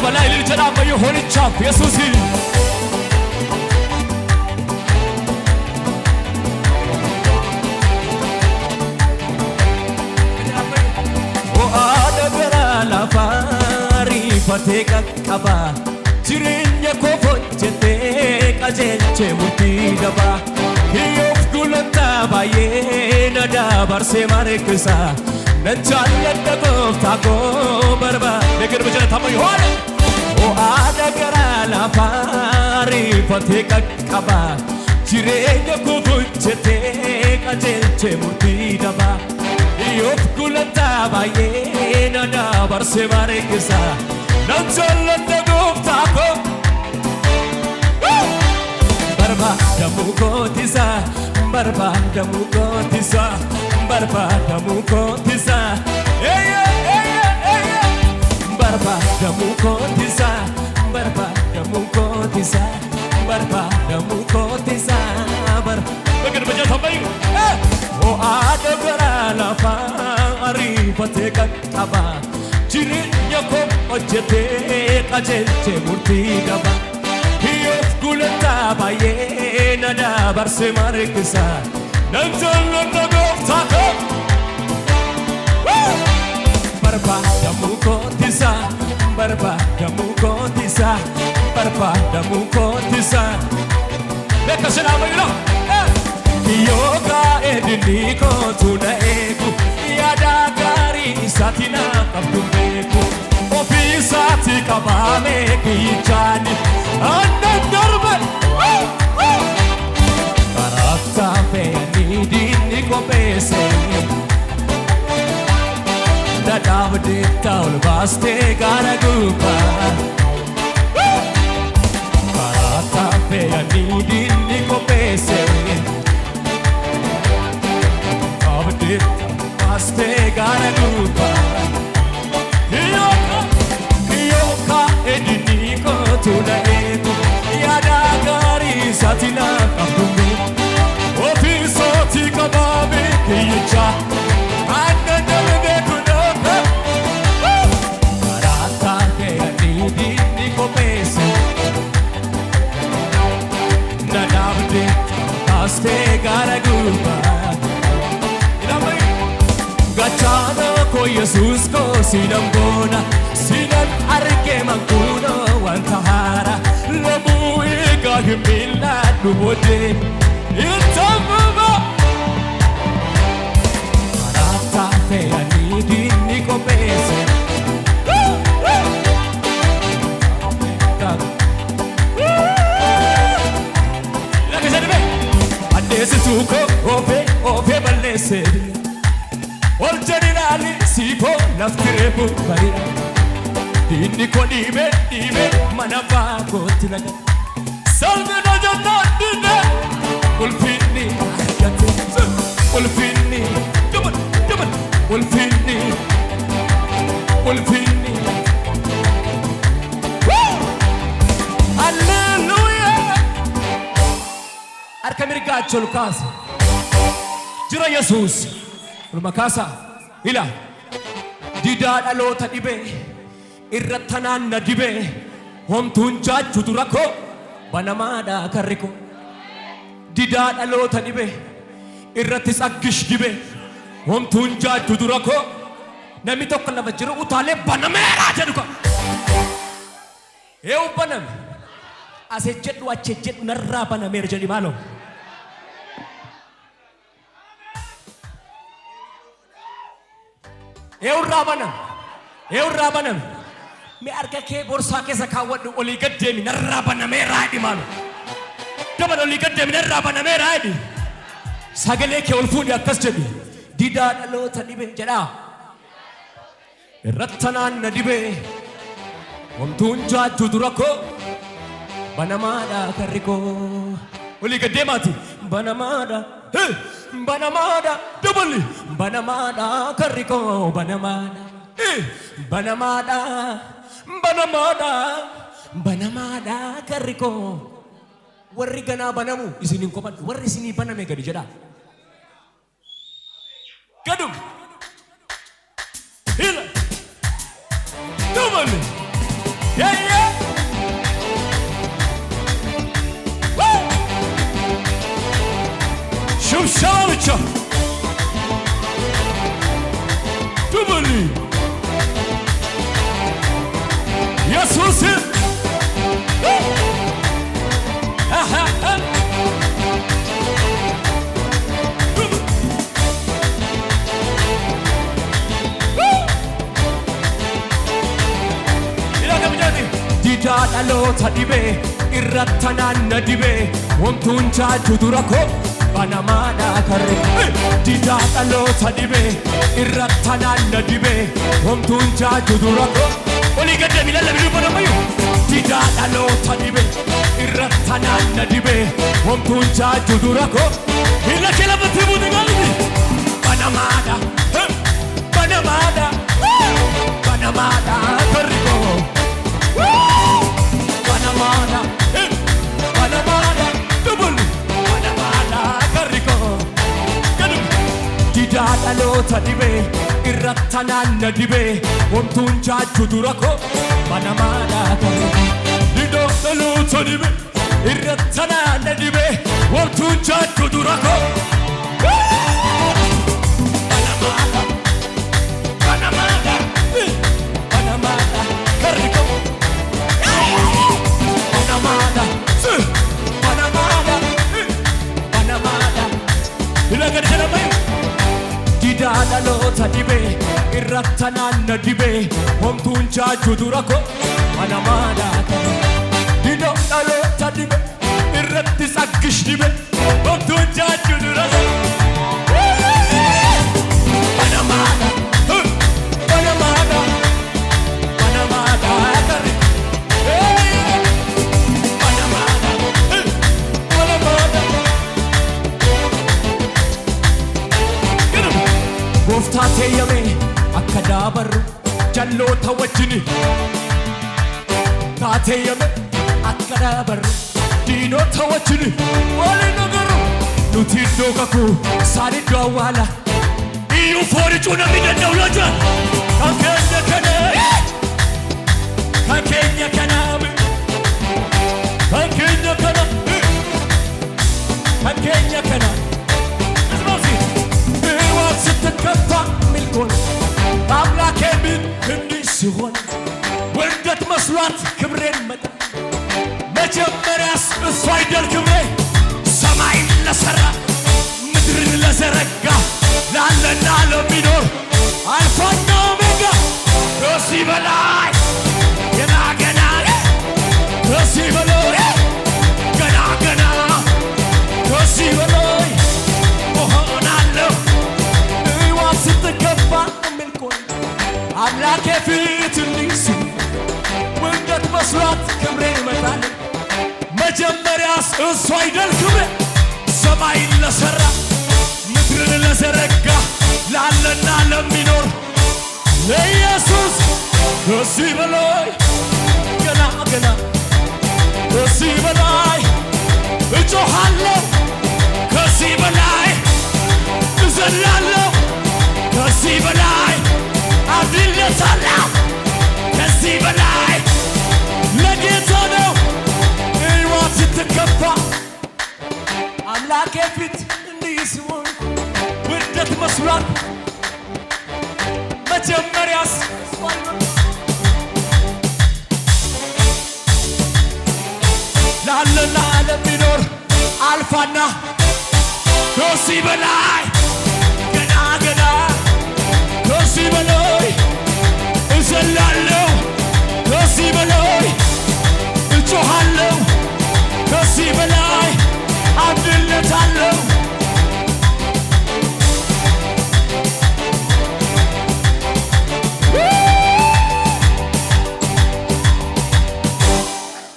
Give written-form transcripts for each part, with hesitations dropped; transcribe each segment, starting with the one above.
በላይ ልልጨና በየሆን ቻፍ ኢየሱስ ወአደገራ ላፋሪ ፈቴ ቀቀባ jireenya koo fojjetee qajeelche murtii daba hiyyoof dulantaa baay'ee na dabarsee mareekkisa nan jaalladha gooftaa koo barbaade garba jala tamma yoona ho'aadha garaa lafaa riifatee qaqqaba jireenya koo fojjetee qajeelche murtii daba hiyyoof dulantaa baay'ee na dabarsee mareekkisa nan jaalladha gooftaa koo barbaadamu kootisa barbaadamu kootisa barbaadamu kootisa barbaadamu kootisa barbaadamu kootisa barbaadamu kootisa bagar baja thammayu ho'aadha garaa lafaa riifatee qaqqaba jireenya koo hojjetee qajeelche murtii daba hiyyoof dulantaa baay'ee na dabarsee mareekkisa nan jaalladha gooftaa koo barbaadamu kootisa barbaadamu kootisa barbaadamu kootisa beeka sinaamayyuudha yoo gaa'ee dinni kootu na eegu yaada gaarii isaati na qabdu beeku ofii isaati qabaame kiyyachaani annan darbe karattaa fe'anii diinni qopheesse dadhaabdeetta ol baastee gaara gubbaa karattaa fe'anii diinni qopheesse dadhaabdeetta baastee gaara gubbaa Kiyoka edini kotu na eku Yada gari satina kapumi Ofiso tika babi kiyicha Anna nalde kunoka Karata ke anidi niko pese Nanavde taste garagupa Gachana ko Jesus ko sinambona Sinan arge manguno wantahara Lamu ega himila nubode Itamuma Marata fe anidi niko pese Laka janibe Adesi tuko ofe balese Ol jadinali sipo naftirebu barira Dini ko dibe mana baagoti laga Salve na janna dine Ulfinni argate Ulfinni Duman Ulfinni Hallelujah Arka mirgacho lukasa Jira Jesus Ulmakasa ila Didaa dhaloota dhibe irrattanaan na dibe homtuun jaachu dura koo banamaadha karri koo Didaa dhaloota dhibe irrattis akkish dibe homtuun jaachu dura koo namni tokko lafa jiru utaalee banameeraa jedhu koo Eewu baname asee jedhu achee jedhu narraa banameera jedhi maaloo Eewu baname Me arga kee borsaa keessa kaawwadhu olii gad deemi narraa banameeraa jedhi maaloo Dabal olii gad deemi narraa banameeraa jedhi Sagalee kee ol fuudhi akkas jedhi Didaa dhaloota dhibe jedhaa Irrattanaan na dhibe Homtuun jaajju dura koo banamaadha karri koo olii gad deemaati banamaadha dabali banamaadha karri koo banamaadha karri koo warri ganaa banamu isinin kophan warri isinii baname gadi jedhaa gadum hila dabali ድበል ኢየሱስ Dida dhaloota dhibee irratti naanna dhibee wamtuun chaachuu dura koo banamaadha karre. Dida dhaloota dhibee irratti naanna dhibee wamtuun chaachuu dura koo olii gadda miila labii banamayu. Dida dhaloota dhibee irratti naanna dhibee wamtuun chaachuu dura koo miila kee lafatee buute gaalii banamaadha banamaadha banamaadha karre koo. Banamada, Banamada, double, Banamada, Carico. Dida dhaloota dhibee irratti naanna dhibee wamtuun chaachuu dura koo banamaadha karre. Dida dhaloota dhibee irratti naanna dhibee wamtuun chaachuu dura koo banamaadha, banamaadha, banamaadha karre koo. Banamada, Banamada, Banamada. Ilagan jalabayu. Dida dhaloota dhibee irratti naanna dhibee wamtuun chaachuu dura koo banamaadha karre. Dida dhaloota dhibee irratti saggish dhibee wamtuun chaachuu dura koo banamaadha, banamaadha, banamaadha karre. Gooftaa teeyyamee akka daabarru jalloota wajjini taateeyyame akka daabarru diinota wajjini waliin agarru nuti iddoo kakuu isaan iddoo awwaala iyyuu fooricuu namni danda'u yoo jira kan keenya kana kan keenya kana kan keenya kana kan keenya kana ስትከፋ ሚልኮን አምላኬ ምን እንዲህ ሲሆን ወንደት መስሏት ክብሬን መጣ መጀመሪያስ እሱ አይደል ክብሬ ሰማይን ለሠራ ምድርን ለዘረጋ ላለና ለሚኖር አልፋና ኦሜጋ ከዚህ በላይ ገና ገና ከዚህ በላይ ገና ገና ከዚህ በላይ እሆናለሁ ስትከፋ ሚልኮን አምላኬ ፊት እንዲህ ሲሆን ወንደት መስሏት ክብሬ ይመጣል መጀመሪያስ እሱ አይደል ክብሬ ሰማይን ለሠራ ምድርን ለዘረጋ ላለና ለሚኖር ለኢየሱስ ከዚህ በላይ ገና ገና ከዚህ በላይ እጮኻለሁ ከዚህ በላይ እዘላለሁ ከዚህ በላይ አድርለታለሁ ከዚህ በላይ ለጌታ ነው ሕይወት ስትከፋ አምላኬ ፊት እንዲህ ሲሆን ውርደት መስሏት መጀመሪያስ ላለና ለሚኖር አልፋና ከዚህ በላይ ገና ገና ከዚህ በላይ እዘላለሁ ከዚህ በላይ እጮኻለሁ ከዚህ በላይ አምንለታለሁ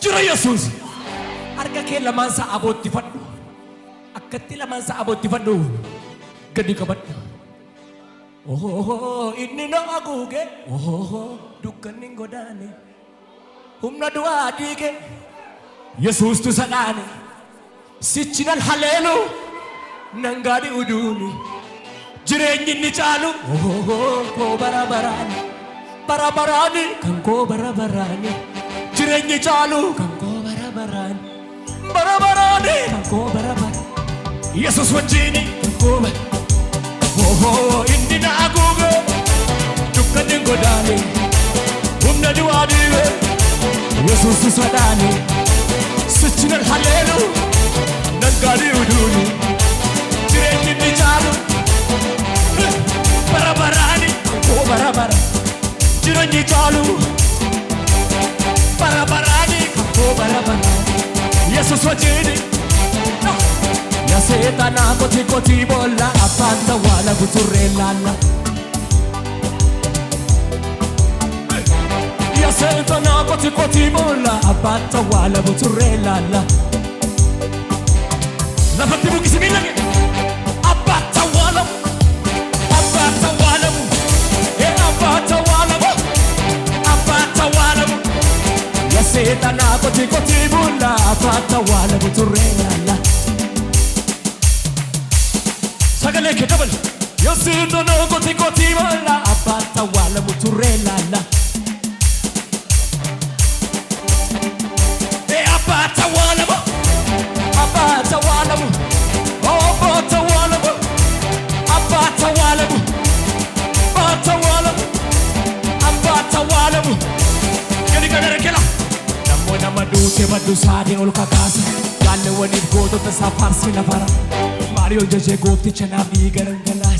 ጅራ ኢየሱስ አርገኬ ለማንሳ አቦት ይፈዱ አከቲ ለማንሳ አቦት ይፈዱ ገዲ ከበድ inni na aguuge dukkanni godaane humna du'aa diige yesuustu sadhaane sichinan haleelu nangaadi uduuni jireenyi inni caalu koo barabaraani barabaraani kan koo barabaraani jireenyi caalu kan koo barabaraani barabaraani kan koo barabaraani yesus wajjini guba oh inni na guga dukkanin godane humna duwadiwe Yesus sadane sichinal halelu nangari uduni jireenyi ni jaalu barabarani oh barabara jireenyi jaalu barabarani oh barabara Yesus wajini ya setana koti koti bolla apanta wala buturelala ya setana koti koti bolla apanta wala buturelala la fatti buchi similage apanta wala e apanta wala ya setana koti koti bolla apanta wala buturelala sagale che double io sento no coti coti wala apata wala muturella la e apata wala oh apata wala gani kadare kela nammo namadu te madu sade ol kakasa galle woni goto ta safarsi na fara Mario Jeje Gofti Chanabi Garangala